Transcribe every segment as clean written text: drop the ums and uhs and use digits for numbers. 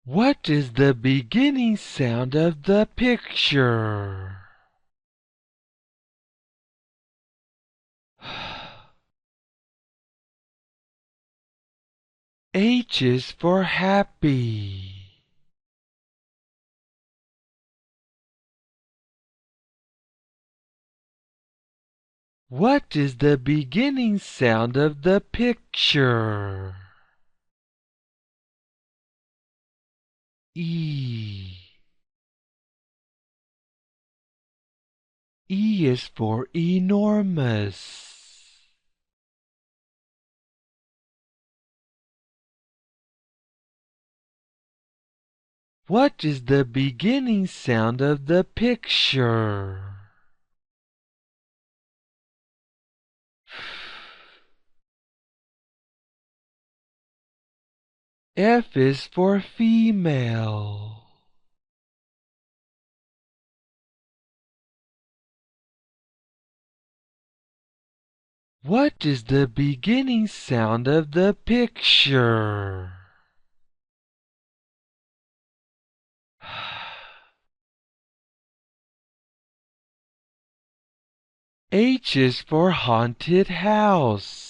What is the beginning sound of the picture? H is for happy. What is the beginning sound of the picture? E. E is for enormous. What is the beginning sound of the picture? F is for female. What is the beginning sound of the picture? H is for haunted house.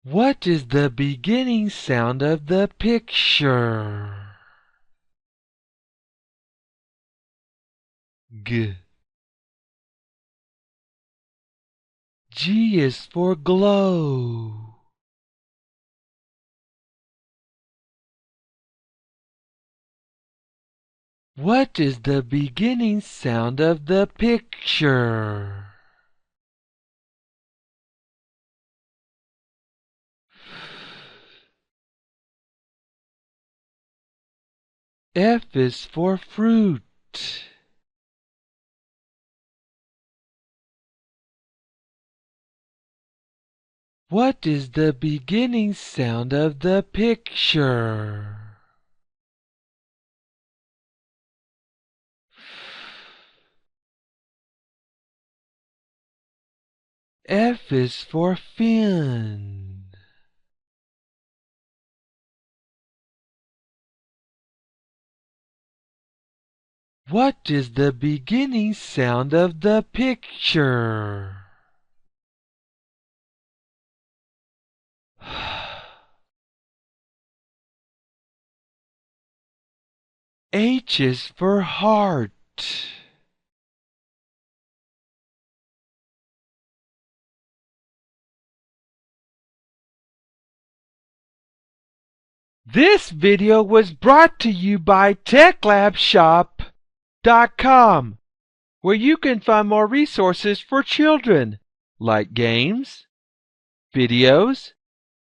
What is the beginning sound of the picture? G. G is for glow. What is the beginning sound of the picture? F is for fruit. What is the beginning sound of the picture? F is for fin. What is the beginning sound of the picture? H is for heart. This video was brought to you by TechLabShop.com, where you can find more resources for children, like games, videos,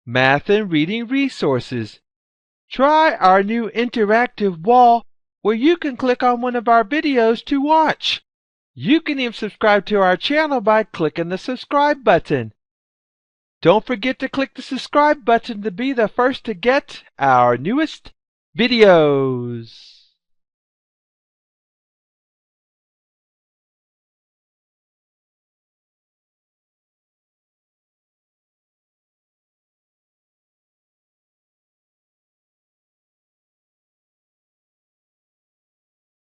math and reading resources. Try our new interactive wall where you can click on one of our videos to watch. You can even subscribe to our channel by clicking the subscribe button. Don't forget to click the subscribe button to be the first to get our newest videos.